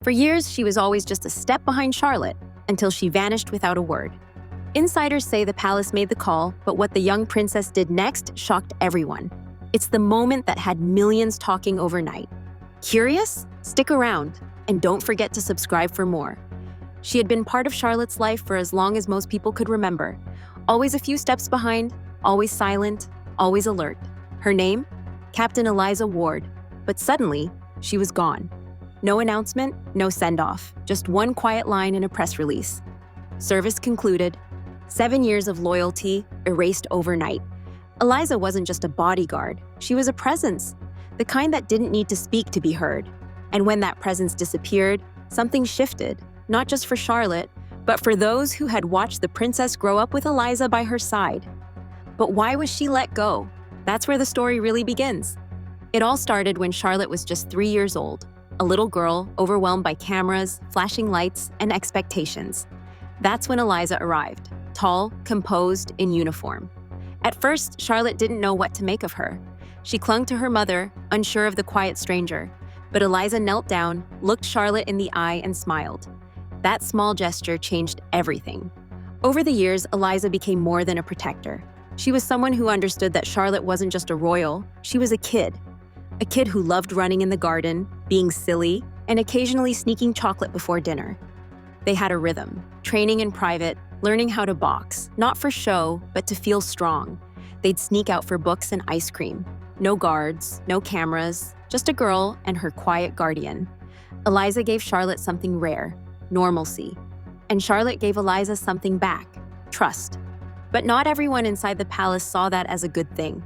For years, she was always just a step behind Charlotte until she vanished without a word. Insiders say the palace made the call, but what the young princess did next shocked everyone. It's the moment that had millions talking overnight. Curious? Stick around, and don't forget to subscribe for more. She had been part of Charlotte's life for as long as most people could remember. Always a few steps behind, always silent, always alert. Her name? Captain Eliza Ward. But suddenly, she was gone. No announcement, no send-off, just one quiet line in a press release. Service concluded. 7 years of loyalty erased overnight. Eliza wasn't just a bodyguard, she was a presence, the kind that didn't need to speak to be heard. And when that presence disappeared, something shifted, not just for Charlotte, but for those who had watched the princess grow up with Eliza by her side. But why was she let go? That's where the story really begins. It all started when Charlotte was just 3 years old, a little girl overwhelmed by cameras, flashing lights, and expectations. That's when Eliza arrived, tall, composed, in uniform. At first, Charlotte didn't know what to make of her. She clung to her mother, unsure of the quiet stranger. But Eliza knelt down, looked Charlotte in the eye, and smiled. That small gesture changed everything. Over the years, Eliza became more than a protector. She was someone who understood that Charlotte wasn't just a royal, she was a kid. A kid who loved running in the garden, being silly, and occasionally sneaking chocolate before dinner. They had a rhythm, training in private, learning how to box, not for show, but to feel strong. They'd sneak out for books and ice cream. No guards, no cameras, just a girl and her quiet guardian. Eliza gave Charlotte something rare, normalcy. And Charlotte gave Eliza something back, trust. But not everyone inside the palace saw that as a good thing.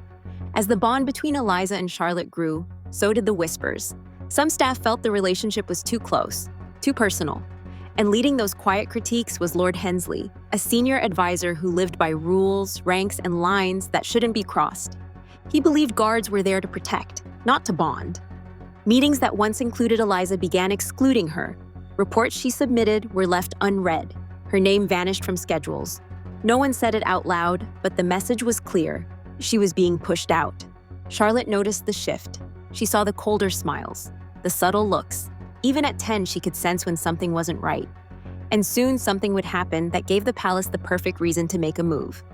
As the bond between Eliza and Charlotte grew, so did the whispers. Some staff felt the relationship was too close, too personal. And leading those quiet critiques was Lord Hensley, a senior advisor who lived by rules, ranks, and lines that shouldn't be crossed. He believed guards were there to protect, not to bond. Meetings that once included Eliza began excluding her. Reports she submitted were left unread. Her name vanished from schedules. No one said it out loud, but the message was clear. She was being pushed out. Charlotte noticed the shift. She saw the colder smiles, the subtle looks. Even at 10, she could sense when something wasn't right. And soon something would happen that gave the palace the perfect reason to make a move.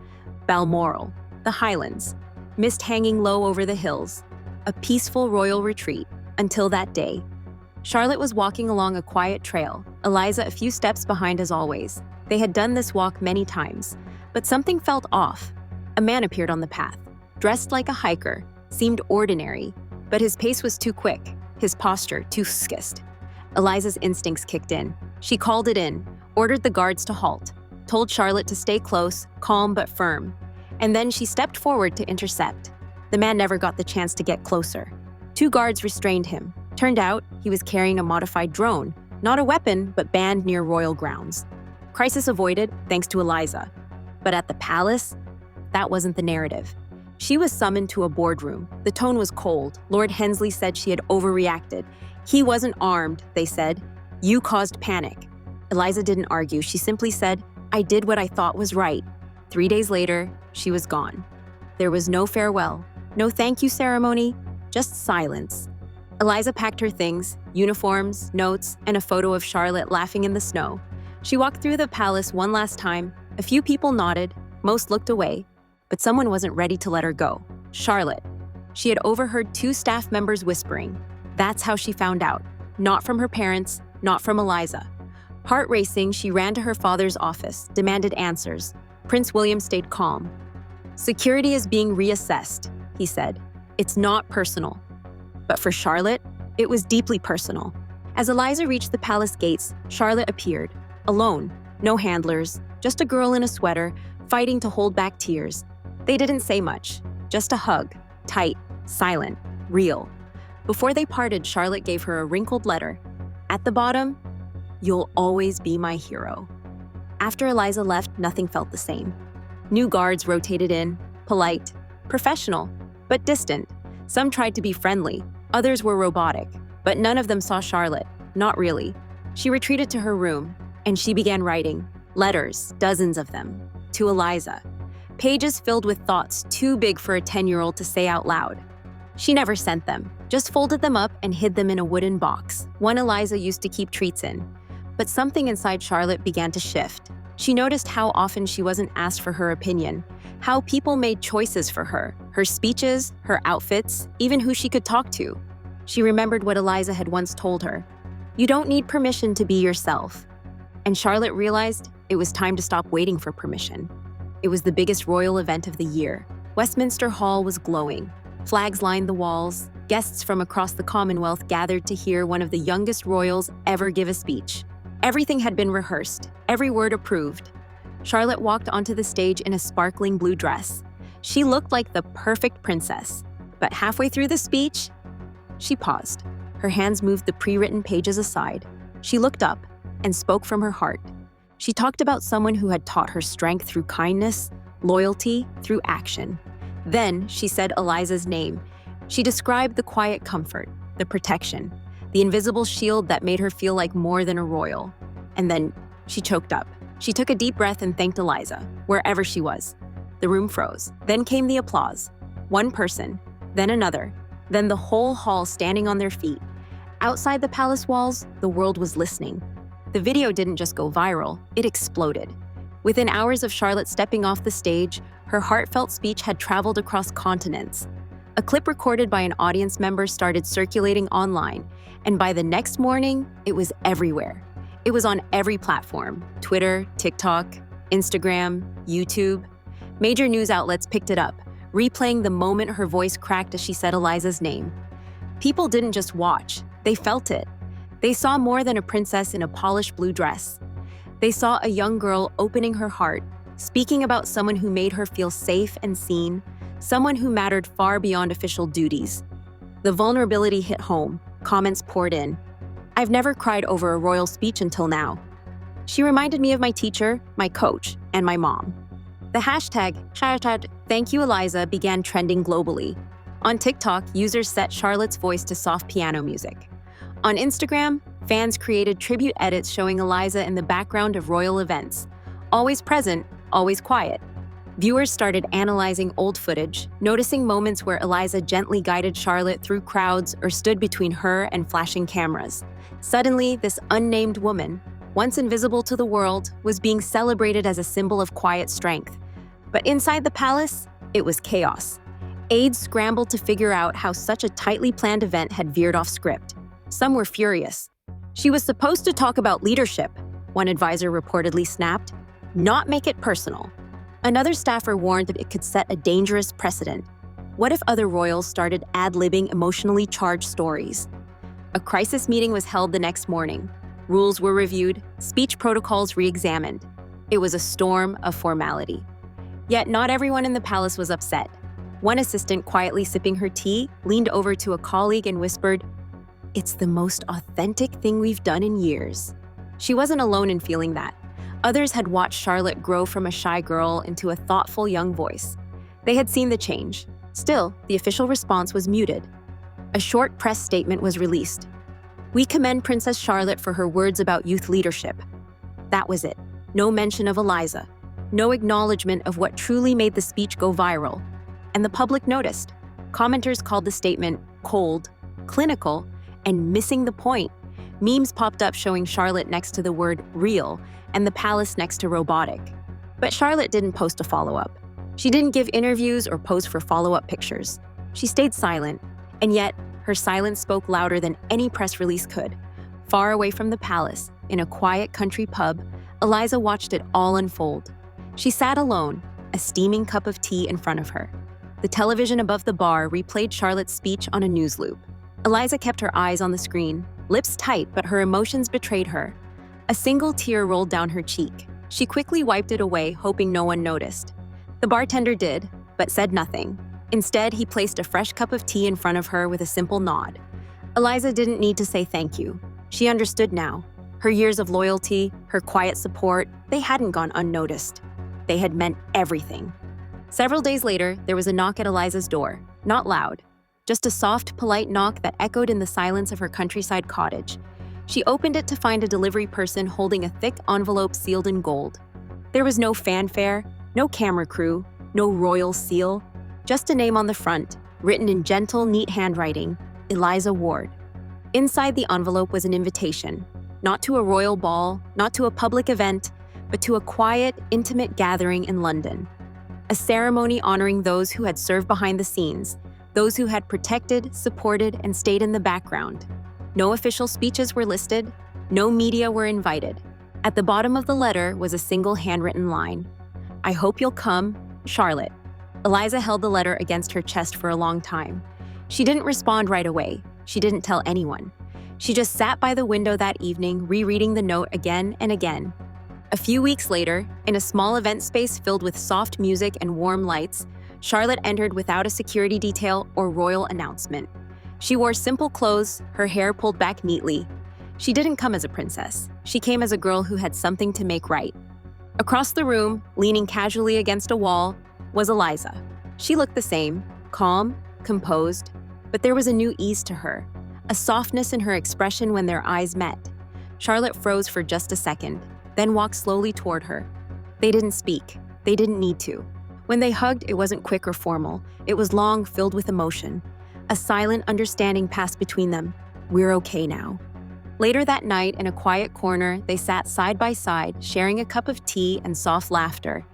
Balmoral, the Highlands, mist hanging low over the hills, a peaceful royal retreat, until that day. Charlotte was walking along a quiet trail, Eliza a few steps behind as always. They had done this walk many times, but something felt off. A man appeared on the path, dressed like a hiker, seemed ordinary, but his pace was too quick, his posture too skist. Eliza's instincts kicked in. She called it in, ordered the guards to halt, told Charlotte to stay close, calm but firm. And then she stepped forward to intercept. The man never got the chance to get closer. 2 guards restrained him. Turned out, he was carrying a modified drone, not a weapon, but banned near royal grounds. Crisis avoided, thanks to Eliza. But at the palace, that wasn't the narrative. She was summoned to a boardroom. The tone was cold. Lord Hensley said she had overreacted. He wasn't armed, they said. You caused panic. Eliza didn't argue. She simply said, I did what I thought was right. 3 days later, she was gone. There was no farewell, no thank you ceremony, just silence. Eliza packed her things, uniforms, notes, and a photo of Charlotte laughing in the snow. She walked through the palace one last time. A few people nodded, most looked away, but someone wasn't ready to let her go. Charlotte. She had overheard 2 staff members whispering. That's how she found out. Not from her parents, not from Eliza. Heart racing, she ran to her father's office, demanded answers. Prince William stayed calm. Security is being reassessed, he said. It's not personal. But for Charlotte, it was deeply personal. As Eliza reached the palace gates, Charlotte appeared, alone, no handlers, just a girl in a sweater, fighting to hold back tears. They didn't say much, just a hug, tight, silent, real. Before they parted, Charlotte gave her a wrinkled letter. At the bottom, you'll always be my hero. After Eliza left, nothing felt the same. New guards rotated in, polite, professional, but distant. Some tried to be friendly, others were robotic, but none of them saw Charlotte, not really. She retreated to her room, and she began writing, letters, dozens of them, to Eliza. Pages filled with thoughts too big for a 10-year-old to say out loud. She never sent them, just folded them up and hid them in a wooden box, one Eliza used to keep treats in. But something inside Charlotte began to shift. She noticed how often she wasn't asked for her opinion, how people made choices for her speeches, her outfits, even who she could talk to. She remembered what Eliza had once told her. You don't need permission to be yourself. And Charlotte realized it was time to stop waiting for permission. It was the biggest royal event of the year. Westminster Hall was glowing. Flags lined the walls. Guests from across the Commonwealth gathered to hear one of the youngest royals ever give a speech. Everything had been rehearsed, every word approved. Charlotte walked onto the stage in a sparkling blue dress. She looked like the perfect princess. But halfway through the speech, she paused. Her hands moved the pre-written pages aside. She looked up and spoke from her heart. She talked about someone who had taught her strength through kindness, loyalty through action. Then she said Eliza's name. She described the quiet comfort, the protection, the invisible shield that made her feel like more than a royal. And then she choked up. She took a deep breath and thanked Eliza, wherever she was. The room froze. Then came the applause. One person, then another, then the whole hall standing on their feet. Outside the palace walls, the world was listening. The video didn't just go viral, it exploded. Within hours of Charlotte stepping off the stage, her heartfelt speech had traveled across continents. A clip recorded by an audience member started circulating online, and by the next morning, it was everywhere. It was on every platform: Twitter, TikTok, Instagram, YouTube. Major news outlets picked it up, replaying the moment her voice cracked as she said Eliza's name. People didn't just watch, they felt it. They saw more than a princess in a polished blue dress. They saw a young girl opening her heart, speaking about someone who made her feel safe and seen, someone who mattered far beyond official duties. The vulnerability hit home. Comments poured in. I've never cried over a royal speech until now. She reminded me of my teacher, my coach, and my mom. The hashtag Thank You Eliza began trending globally. On TikTok, users set Charlotte's voice to soft piano music. On Instagram, fans created tribute edits showing Eliza in the background of royal events. Always present, always quiet. Viewers started analyzing old footage, noticing moments where Eliza gently guided Charlotte through crowds or stood between her and flashing cameras. Suddenly, this unnamed woman, once invisible to the world, was being celebrated as a symbol of quiet strength. But inside the palace, it was chaos. Aides scrambled to figure out how such a tightly planned event had veered off script. Some were furious. She was supposed to talk about leadership, one advisor reportedly snapped, not make it personal. Another staffer warned that it could set a dangerous precedent. What if other royals started ad-libbing emotionally charged stories? A crisis meeting was held the next morning. Rules were reviewed, speech protocols re-examined. It was a storm of formality. Yet not everyone in the palace was upset. One assistant, quietly sipping her tea, leaned over to a colleague and whispered, "It's the most authentic thing we've done in years." She wasn't alone in feeling that. Others had watched Charlotte grow from a shy girl into a thoughtful young voice. They had seen the change. Still, the official response was muted. A short press statement was released. "We commend Princess Charlotte for her words about youth leadership." That was it. No mention of Eliza. No acknowledgement of what truly made the speech go viral. And the public noticed. Commenters called the statement cold, clinical, and missing the point. Memes popped up showing Charlotte next to the word real and the palace next to robotic. But Charlotte didn't post a follow-up. She didn't give interviews or pose for follow-up pictures. She stayed silent, and yet her silence spoke louder than any press release could. Far away from the palace, in a quiet country pub, Eliza watched it all unfold. She sat alone, a steaming cup of tea in front of her. The television above the bar replayed Charlotte's speech on a news loop. Eliza kept her eyes on the screen, lips tight, but her emotions betrayed her. A single tear rolled down her cheek. She quickly wiped it away, hoping no one noticed. The bartender did, but said nothing. Instead, he placed a fresh cup of tea in front of her with a simple nod. Eliza didn't need to say thank you. She understood now. Her years of loyalty, her quiet support, they hadn't gone unnoticed. They had meant everything. Several days later, there was a knock at Eliza's door. Not loud, just a soft, polite knock that echoed in the silence of her countryside cottage. She opened it to find a delivery person holding a thick envelope sealed in gold. There was no fanfare, no camera crew, no royal seal, just a name on the front, written in gentle, neat handwriting, Eliza Ward. Inside the envelope was an invitation, not to a royal ball, not to a public event, but to a quiet, intimate gathering in London. A ceremony honoring those who had served behind the scenes, those who had protected, supported, and stayed in the background. No official speeches were listed, no media were invited. At the bottom of the letter was a single handwritten line. "I hope you'll come, Charlotte." Eliza held the letter against her chest for a long time. She didn't respond right away. She didn't tell anyone. She just sat by the window that evening, rereading the note again and again. A few weeks later, in a small event space filled with soft music and warm lights, Charlotte entered without a security detail or royal announcement. She wore simple clothes, her hair pulled back neatly. She didn't come as a princess. She came as a girl who had something to make right. Across the room, leaning casually against a wall, was Eliza. She looked the same, calm, composed, but there was a new ease to her, a softness in her expression when their eyes met. Charlotte froze for just a second, then walked slowly toward her. They didn't speak. They didn't need to. When they hugged, it wasn't quick or formal. It was long, filled with emotion. A silent understanding passed between them. "We're okay now." Later that night, in a quiet corner, they sat side by side, sharing a cup of tea and soft laughter.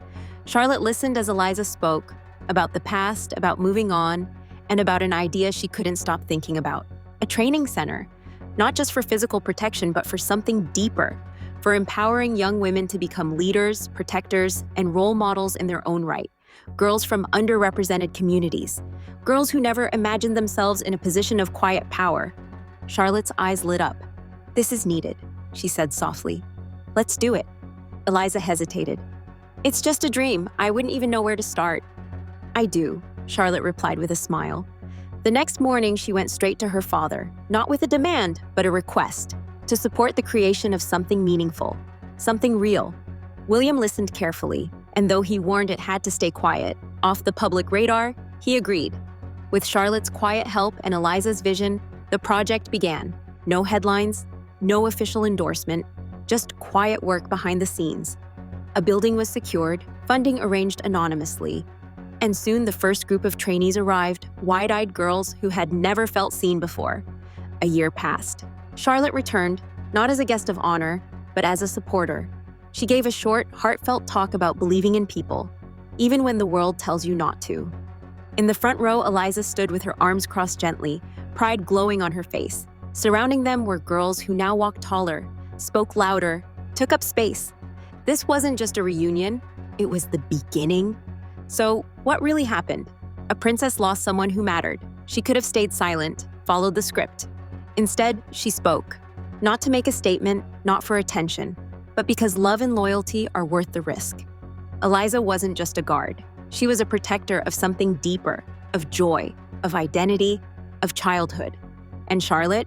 Charlotte listened as Eliza spoke, about the past, about moving on, and about an idea she couldn't stop thinking about. A training center, not just for physical protection, but for something deeper, for empowering young women to become leaders, protectors, and role models in their own right. Girls from underrepresented communities, girls who never imagined themselves in a position of quiet power. Charlotte's eyes lit up. "This is needed," she said softly. "Let's do it." Eliza hesitated. "It's just a dream. I wouldn't even know where to start." "I do," Charlotte replied with a smile. The next morning, she went straight to her father, not with a demand, but a request, to support the creation of something meaningful, something real. William listened carefully, and though he warned it had to stay quiet, off the public radar, he agreed. With Charlotte's quiet help and Eliza's vision, the project began. No headlines, no official endorsement, just quiet work behind the scenes. A building was secured, funding arranged anonymously, and soon the first group of trainees arrived, wide-eyed girls who had never felt seen before. A year passed. Charlotte returned, not as a guest of honor, but as a supporter. She gave a short, heartfelt talk about believing in people, even when the world tells you not to. In the front row, Eliza stood with her arms crossed gently, pride glowing on her face. Surrounding them were girls who now walked taller, spoke louder, took up space. This wasn't just a reunion, it was the beginning. So, what really happened? A princess lost someone who mattered. She could have stayed silent, followed the script. Instead, she spoke. Not to make a statement, not for attention, but because love and loyalty are worth the risk. Eliza wasn't just a guard. She was a protector of something deeper, of joy, of identity, of childhood. And Charlotte?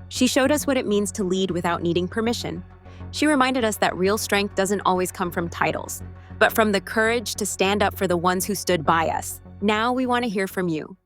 She showed us what it means to lead without needing permission. She reminded us that real strength doesn't always come from titles, but from the courage to stand up for the ones who stood by us. Now we want to hear from you.